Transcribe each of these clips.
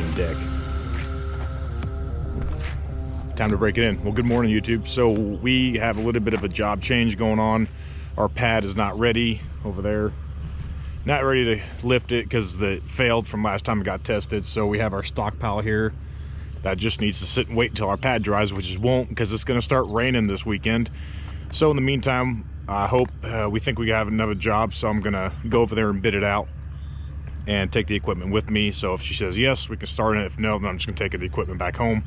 main deck. Time to break it in. Well, good morning, YouTube. So we have a little bit of a job change going on. Our pad is not ready over there. Not ready to lift it because it failed from last time it got tested. So we have our stockpile here that just needs to sit and wait until our pad dries, which it won't because it's going to start raining this weekend. So in the meantime, I hope we think we have another job. So I'm going to go over there and bid it out and take the equipment with me. So if she says yes, we can start it. If no, then I'm just going to take the equipment back home.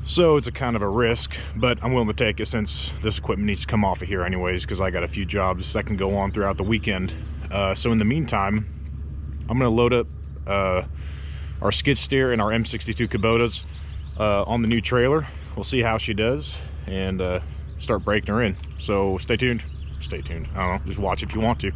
So it's a kind of a risk, but I'm willing to take it since this equipment needs to come off of here anyways, because I got a few jobs that can go on throughout the weekend. So in the meantime, I'm going to load up our skid steer and our M62 Kubotas on the new trailer. We'll see how she does and start breaking her in. So stay tuned. Stay tuned. I don't know. Just watch if you want to.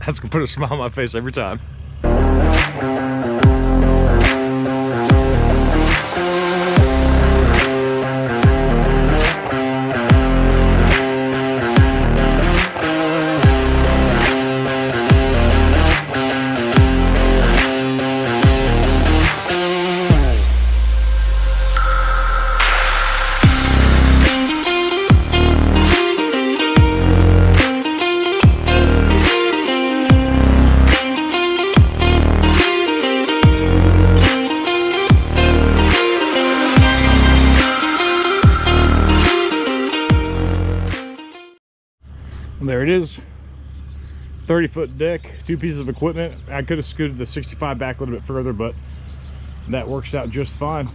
That's gonna put a smile on my face every time. There it is, 30-foot deck, 2 pieces of equipment. I could have scooted the 65 back a little bit further, but that works out just fine.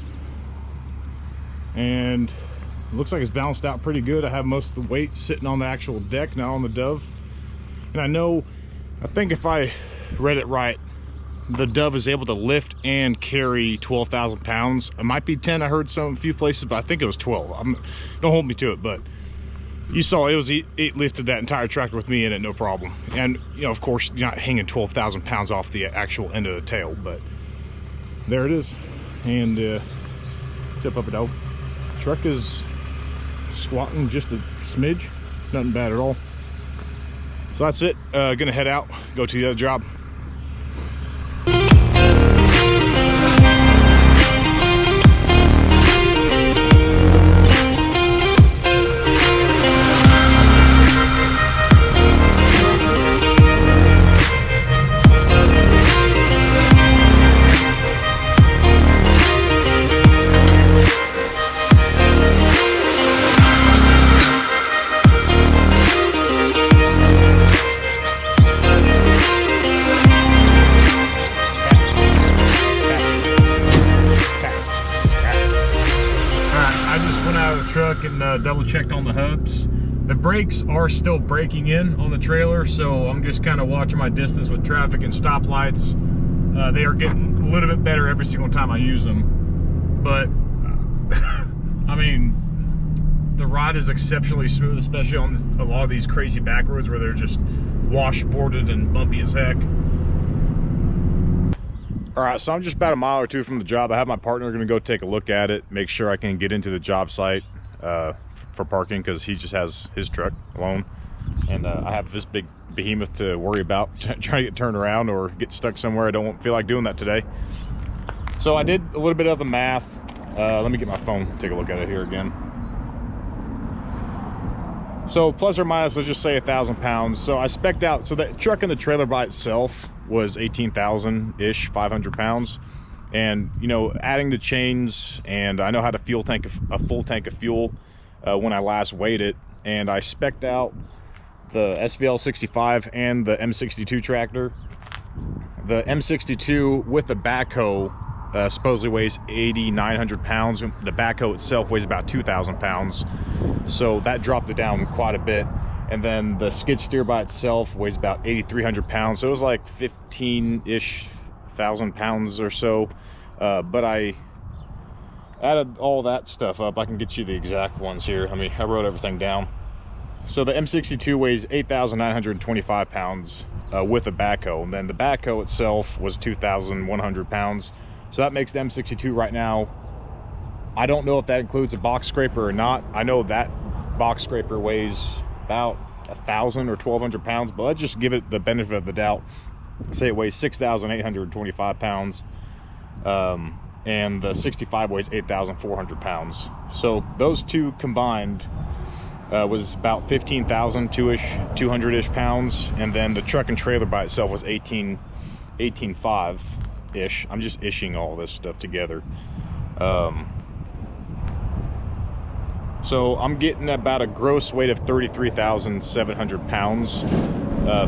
And it looks like it's balanced out pretty good. I have most of the weight sitting on the actual deck, not on the Dove. And I think if I read it right, the Dove is able to lift and carry 12,000 pounds. It might be 10, I heard a few places, but I think it was 12. Don't hold me to it, but you saw it lifted that entire tractor with me in it, no problem. And you know, of course, you're not hanging 12,000 pounds off the actual end of the tail, but there it is. And tip up it out. Truck is squatting just a smidge, nothing bad at all. So that's it. Gonna head out, go to the other job. Truck and double checked on the hubs. The brakes are still braking in on the trailer, so I'm just kind of watching my distance with traffic and stoplights. They are getting a little bit better every single time I use them, but I mean, the ride is exceptionally smooth, especially on a lot of these crazy back roads where they're just washboarded and bumpy as heck. All right, so I'm just about a mile or two from the job. I have my partner going to go take a look at it, make sure I can get into the job site for parking, because he just has his truck alone. And I have this big behemoth to worry about, trying to get turned around or get stuck somewhere. I don't feel like doing that today. So I did a little bit of the math. Let me get my phone, take a look at it here again. So plus or minus, let's just say 1,000 pounds. So I spec'd out, so the truck and the trailer by itself was 18,000-ish, 500 pounds. And, you know, adding the chains, and I know how to fuel tank a full tank of fuel when I last weighed it. And I spec'd out the SVL 65 and the M62 tractor. The M62 with the backhoe supposedly weighs 8,900 pounds. The backhoe itself weighs about 2,000 pounds. So that dropped it down quite a bit. And then the skid steer by itself weighs about 8,300 pounds. So it was like 15-ish, 1,000 pounds or so. But I added all that stuff up. I can get you the exact ones here. I mean, I wrote everything down. So the M62 weighs 8,925 pounds with a backhoe, and then the backhoe itself was 2,100 pounds. So that makes the M62 right now, I don't know if that includes a box scraper or not. I know that box scraper weighs about 1,000 or 1,200 pounds, but let's just give it the benefit of the doubt. Say it weighs 6,825 pounds, and the 65 weighs 8,400 pounds. So those two combined was about 15,200-ish pounds, and then the truck and trailer by itself was 18.5-ish. I'm just ishing all this stuff together. So I'm getting about a gross weight of 33,700 pounds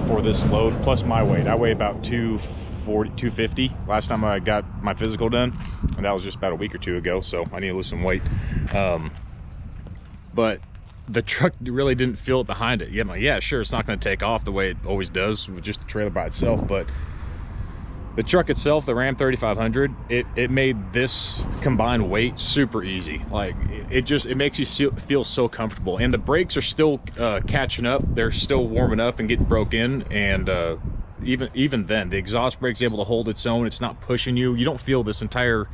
for this load, plus my weight. I weigh about 240, 250 last time I got my physical done, and that was just about a week or two ago, so I need to lose some weight. But the truck really didn't feel it behind it. Yeah, sure, it's not going to take off the way it always does with just the trailer by itself, but the truck itself, the Ram 3500, it made this combined weight super easy. Like, it makes you feel so comfortable, and the brakes are still catching up. They're still warming up and getting broke in, and even then, the exhaust brake's able to hold its own. It's not pushing you. You don't feel this entire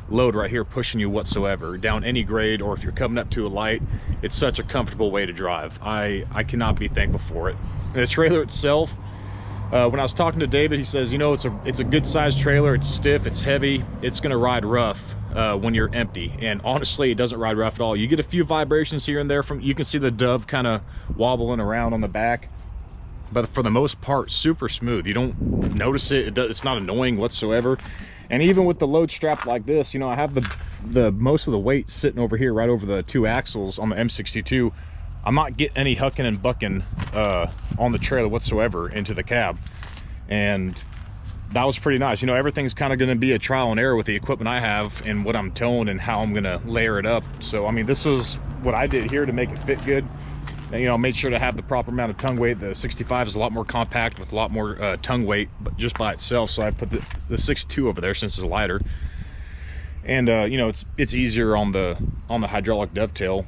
load right here pushing you whatsoever down any grade, or if you're coming up to a light. It's such a comfortable way to drive. I cannot be thankful for it. And the trailer itself, when I was talking to David, he says, you know, it's a good sized trailer. It's stiff, it's heavy, it's gonna ride rough when you're empty. And honestly, it doesn't ride rough at all. You get a few vibrations here and there from, you can see the dove kind of wobbling around on the back, but for the most part, super smooth. You don't notice it. It's not annoying whatsoever. And even with the load strap like this, you know, I have the most of the weight sitting over here, right over the two axles on the M62. I'm not getting any hucking and bucking on the trailer whatsoever into the cab, and that was pretty nice. You know, everything's kind of going to be a trial and error with the equipment I have and what I'm towing and how I'm going to layer it up. So I mean, this was what I did here to make it fit good. And, you know, made sure to have the proper amount of tongue weight. The 65 is a lot more compact with a lot more tongue weight, but just by itself. So I put the 62 over there since it's lighter, and you know, it's easier on the hydraulic dovetail.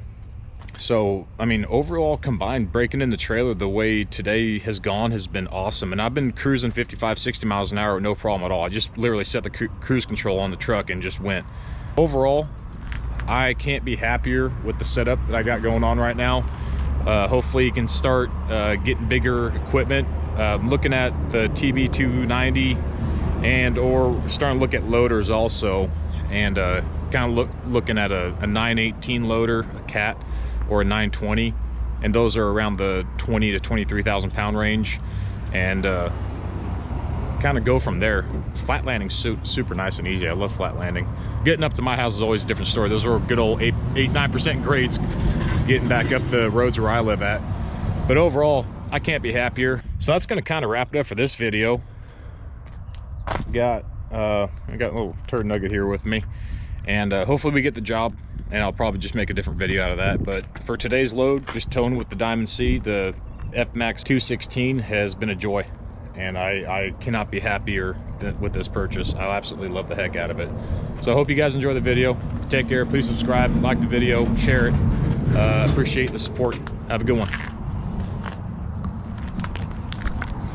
So I mean, overall combined, breaking in the trailer the way today has gone has been awesome. And I've been cruising 55-60 miles an hour with no problem at all. I just literally set the cruise control on the truck and just went. Overall, I can't be happier with the setup that I got going on right now. Hopefully you can start getting bigger equipment. Looking at the TB290, and or starting to look at loaders also, and kind of looking at a 918 loader, a cat, or a 920, and those are around the 20 to 23,000 pound range, and kind of go from there. Flat landing's super nice and easy. I love flat landing. Getting up to my house is always a different story. Those are good old 8-9% grades getting back up the roads where I live at. But overall, I can't be happier. So that's going to kind of wrap it up for this video. I got a little turd nugget here with me, and hopefully we get the job, and I'll probably just make a different video out of that. But for today's load, just towing with the Diamond C, the FMAX216 has been a joy, and I cannot be happier with this purchase. I absolutely love the heck out of it. So I hope you guys enjoy the video. Take care. Please subscribe, like the video, share it. Appreciate the support. Have a good one.